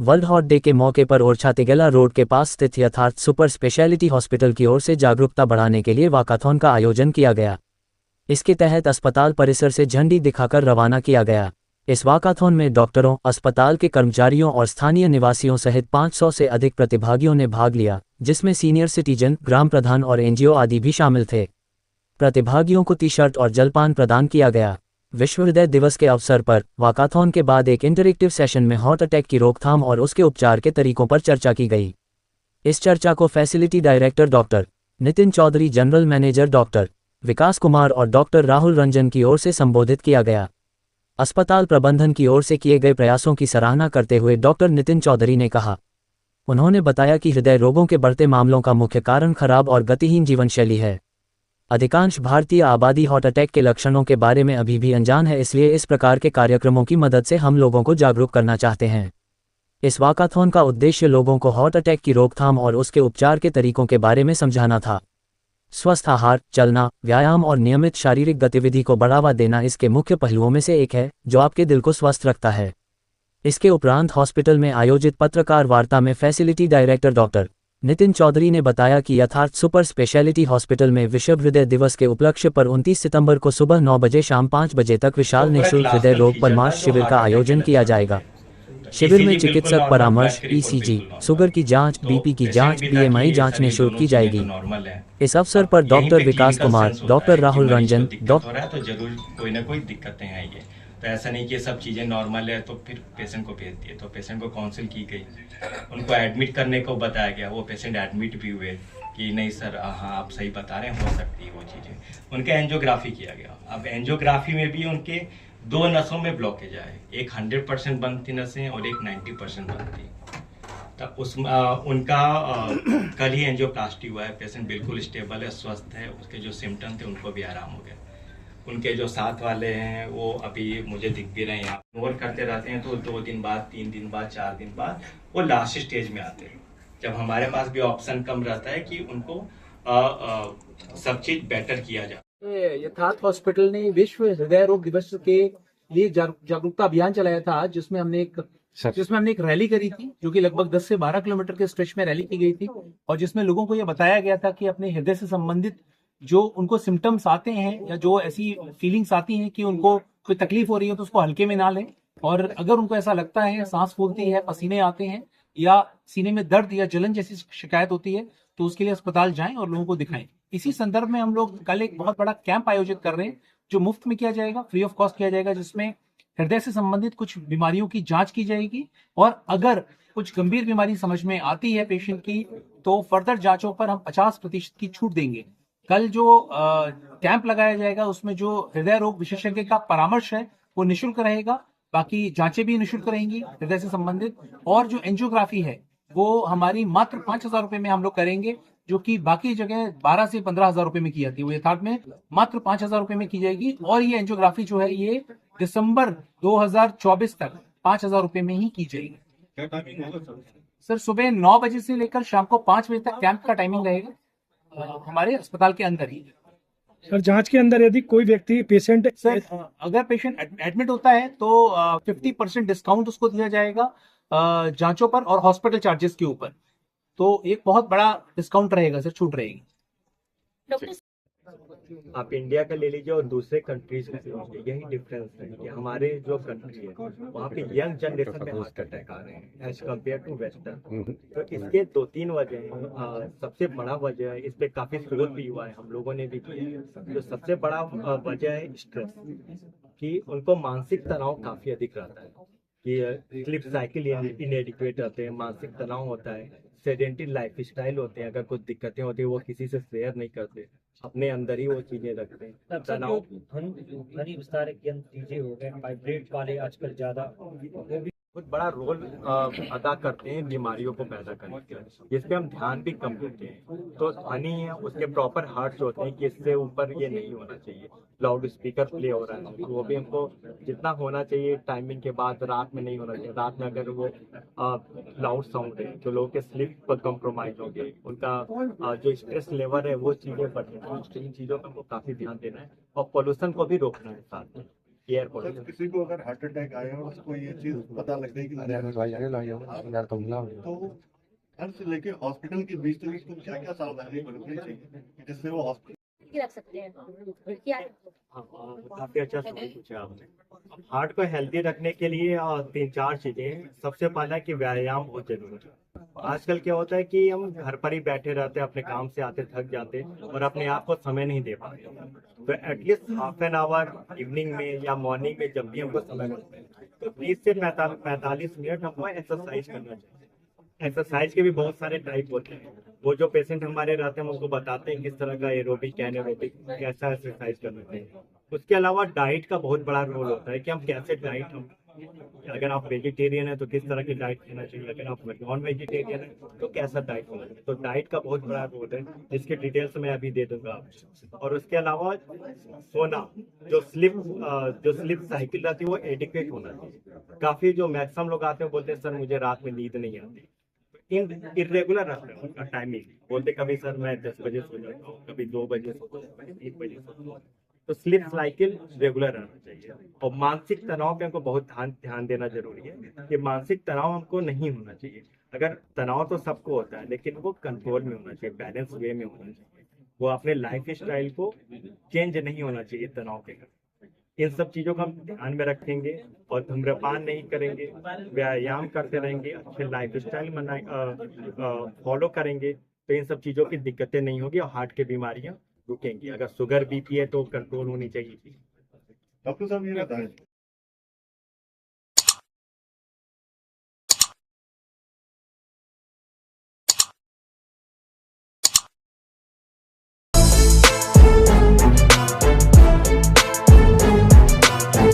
World heart day के मौके पर ओरछा तिगेला रोड के पास स्थित यथार्थ सुपर स्पेशलिटी हॉस्पिटल की ओर से जागरूकता बढ़ाने के लिए वाकाथॉन का आयोजन किया गया। इसके तहत अस्पताल परिसर से झंडी दिखाकर रवाना किया गया। इस वाकाथॉन में डॉक्टरों, अस्पताल के कर्मचारियों और स्थानीय निवासियों सहित 500 से अधिक प्रतिभागियों ने भाग लिया, जिसमें सीनियर सिटीजन, ग्राम प्रधान और एनजीओ आदि भी शामिल थे। प्रतिभागियों को टी शर्ट और जलपान प्रदान किया गया। विश्व हृदय दिवस के अवसर पर वाकाथॉन के बाद एक इंटरेक्टिव सेशन में हार्ट अटैक की रोकथाम और उसके उपचार के तरीकों पर चर्चा की गई। इस चर्चा को facility director doctor Nitin Chaudhary, general manager doctor Vikas Kumar और डॉक्टर राहुल रंजन की ओर से संबोधित किया गया। अस्पताल प्रबंधन की ओर से किए गए प्रयासों की सराहना करते हुए डॉक्टर नितिन चौधरी ने कहा। उन्होंने बताया कि हृदय रोगों के बढ़ते मामलों का मुख्य कारण खराब और गतिहीन जीवनशैली है। अधिकांश भारतीय आबादी हार्ट अटैक के लक्षणों के बारे में अभी भी अनजान है, इसलिए इस प्रकार के कार्यक्रमों की मदद से हम लोगों को जागरूक करना चाहते हैं। इस वाकाथॉन का उद्देश्य लोगों को हार्ट अटैक की रोकथाम और उसके उपचार के तरीकों के बारे में समझाना था। स्वस्थ आहार, चलना, व्यायाम और नियमित शारीरिक गतिविधि को बढ़ावा देना इसके मुख्य पहलुओं में से एक है, जो आपके दिल को स्वस्थ रखता है। इसके उपरांत हॉस्पिटल में आयोजित पत्रकार वार्ता में facility director doctor Nitin Chaudhary ने बताया कि यथार्थ सुपर स्पेशलिटी हॉस्पिटल में विश्व हृदय दिवस के उपलक्ष्य पर 29 सितंबर को सुबह 9 बजे शाम 5 बजे तक विशाल निःशुल्क हृदय रोग परामर्श शिविर का आयोजन किया जाएगा। शिविर में चिकित्सक परामर्श, ईसीजी, शुगर की जांच, बीपी की जांच, बीएमआई जांच निःशुल्क की जाएगी। इस अवसर पर डॉक्टर विकास कुमार, डॉक्टर राहुल रंजन, तो जरूर कोई ना कोई दिक्कतें आएंगी। तो ऐसा नहीं कि ये सब चीज़ें नॉर्मल है तो फिर पेशेंट को भेज दिए। तो पेशेंट को काउंसिल की गई, उनको एडमिट करने को बताया गया। वो पेशेंट एडमिट भी हुए कि नहीं सर, हाँ आप सही बता रहे हैं, हो सकती है वो चीज़ें। उनका एंजियोग्राफी किया गया। अब एंजियोग्राफी में भी उनके 2 नसों में ब्लॉकेज आए, एक 100% बनती नसें और एक 90% बनती। तो उनका कल ही एंजियोप्लास्टी हुआ है। पेशेंट बिल्कुल स्टेबल है, स्वस्थ है। उसके जो सिम्टम थे उनको भी आराम हो गया। उनके जो साथ वाले हैं वो अभी मुझे दिख भी रहे हैं, यहाँ नोट करते रहते हैं। तो 2 दिन बाद, 3 दिन बाद, 4 दिन बाद वो लास्ट स्टेज में आते हैं, जब हमारे पास भी ऑप्शन कम रहता है कि उनको सब चीज बेटर किया जाए। यथार्थ हॉस्पिटल ने विश्व हृदय रोग दिवस के लिए जागरूकता अभियान चलाया था, जिसमें हमने एक रैली करी थी, जो कि लगभग 10 से 12 किलोमीटर के स्ट्रेच में रैली की गई थी, और जिसमें लोगों को यह बताया गया था कि अपने हृदय से संबंधित जो उनको सिम्टम्स आते हैं या जो ऐसी फीलिंग्स आती हैं कि उनको कोई तकलीफ हो रही है, तो उसको हल्के में ना लें। और अगर उनको ऐसा लगता है, सांस फूलती है, पसीने आते हैं या सीने में दर्द या जलन जैसी शिकायत होती है, तो उसके लिए अस्पताल जाएं और लोगों को दिखाएं। इसी संदर्भ में हम लोग कल एक बहुत बड़ा कैंप आयोजित कर रहे हैं, जो मुफ्त में किया जाएगा, फ्री ऑफ कॉस्ट किया जाएगा, जिसमें हृदय से संबंधित कुछ बीमारियों की जांच की जाएगी। और अगर कुछ गंभीर बीमारी समझ में आती है पेशेंट की, तो फर्दर जांचों पर हम 50% की छूट देंगे। कल जो कैंप लगाया जाएगा, उसमें जो हृदय रोग विशेषज्ञ का परामर्श है वो निःशुल्क रहेगा। बाकी जांचें भी निःशुल्क रहेंगी हृदय से संबंधित। और जो एंजियोग्राफी है वो हमारी मात्र 5,000 रुपए में हम लोग करेंगे, जो कि बाकी जगह 12 से 15,000 रुपए में की जाती है। वो यथार्थ में मात्र 5,000 रुपए में की जाएगी। और ये एंजियोग्राफी जो है ये दिसंबर 2024 तक 5,000 रुपए में ही की जाएगी। सर, सुबह 9 बजे से लेकर शाम को 5 बजे तक कैंप का टाइमिंग रहेगा, हमारे अस्पताल के अंदर ही। सर, जांच के अंदर यदि कोई व्यक्ति पेशेंट सर अगर पेशेंट एडमिट होता है तो 50% डिस्काउंट उसको दिया जाएगा जांचों पर और हॉस्पिटल चार्जेस के ऊपर। तो एक बहुत बड़ा डिस्काउंट रहेगा सर, छूट रहेगी। आप इंडिया का ले लीजिए और दूसरे कंट्रीज का ले लीजिए, यही डिफरेंस है कि हमारे जो कंट्री है वहाँ पे यंग जनरेशन में हार्ट अटैक आ रहे हैं एज कम्पेयर टू वेस्टर्न। तो इसके 2-3 वजह हैं। सबसे बड़ा वजह है, इस पे काफी शोध भी हुआ है, हम लोगों ने भी किया। जो सबसे बड़ा वजह है स्ट्रेस, कि उनको मानसिक तनाव काफी अधिक रहता है, कि स्लीप साइकिल इनएडिक्वेट रहते हैं, मानसिक तनाव होता है, सेडेंटरी लाइफ स्टाइल होते हैं। अगर कुछ दिक्कतें होती है वो किसी से शेयर नहीं करते, अपने अंदर ही वो चीजें रखते हैं। ध्वनि विस्तारक यंत्र डीजे हो गए, वाइब्रेट वाले आजकल ज्यादा, वो भी बहुत बड़ा रोल अदा करते हैं बीमारियों को पैदा करने के, जिस पे हम ध्यान भी कम देते हैं। तो ध्वनि है उसके प्रॉपर हार्ट्स होते हैं कि इससे ऊपर ये नहीं होना चाहिए। लाउड स्पीकर प्ले हो रहा है तो वो भी हमको जितना होना चाहिए टाइमिंग के बाद, रात में नहीं होना चाहिए। रात में अगर वो लाउड साउंड है तो लोगों के स्लीप पर कॉम्प्रोमाइज होंगे, उनका जो स्ट्रेस लेवल है वो चीज़ें बढ़ेंगी। इन चीज़ों पर हमको काफ़ी ध्यान देना है और पोल्यूशन को भी रोकना है साथ में, एयर सर, पोल्यूशन। किसी को अगर हार्ट अटैक आया और उसको ये चीज पता लग गई कि तो घर से लेके हॉस्पिटल के बीच तक उसको क्या क्या सावधानी बरतनी चाहिए जिससे वो हॉस्पिटल की रख सकते हैं क्या? काफी अच्छा सवाल पूछा आपने। हार्ट को हेल्दी रखने के लिए 3-4 चीजें हैं। सबसे पहला कि व्यायाम बहुत जरूरी है। आजकल क्या होता है कि हम घर पर ही बैठे रहते हैं, अपने काम से आते थक जाते और अपने आप को समय नहीं दे पाते। तो at least half an hour evening में या मॉर्निंग में जब भी हमको समय मिलता है तो 30 से 45 मिनट हमको एक्सरसाइज करना चाहिए। एक्सरसाइज के भी बहुत सारे टाइप होते हैं। वो जो पेशेंट हमारे रहते हैं हम उनको बताते हैं किस तरह का एरोबिक एनारोबिक कैसा एक्सरसाइज करना चाहिए। उसके अलावा डाइट का बहुत बड़ा रोल होता है कि हम कैसे डाइट, हम अगर आप वेजिटेरियन है तो किस तरह की डाइट खाना चाहिए, अगर आप नॉन वेजिटेरियन है तो कैसा डाइट खाना चाहिए। तो डाइट का बहुत बड़ा रोल है जिसके डिटेल्स मैं अभी दे दूंगा आपको। और उसके अलावा सोना, जो स्लिप साइकिल रहती है वो एडिक्वेट होना चाहिए। काफी जो मैक्सिमम लोग आते हैं बोलते हैं सर मुझे रात में नींद नहीं आती, इरेगुलर रखते हैं उनका टाइमिंग। बोलते कभी सर मैं 10 बजे सो जाता हूँ, कभी 2 बजे सोता हूँ, कभी 1 बजे सोता हूँ। तो स्लीप साइकिल रेगुलर रहना चाहिए। और मानसिक तनाव पे हमको बहुत ध्यान देना जरूरी है कि मानसिक तनाव हमको नहीं होना चाहिए। अगर तनाव तो सबको होता है लेकिन वो कंट्रोल में होना चाहिए, बैलेंस वे में होना चाहिए। वो अपने लाइफ स्टाइल को चेंज नहीं होना चाहिए तनाव के कारण। इन सब चीजों का हम ध्यान में रखेंगे और धूम्रपान नहीं करेंगे, व्यायाम करते रहेंगे, अच्छे लाइफ स्टाइल फॉलो करेंगे तो इन सब चीजों की दिक्कतें नहीं होगी और हार्ट की बीमारियां रुकेंगी। अगर शुगर बीपी है तो कंट्रोल होनी चाहिए। डॉक्टर साहब ये बताएं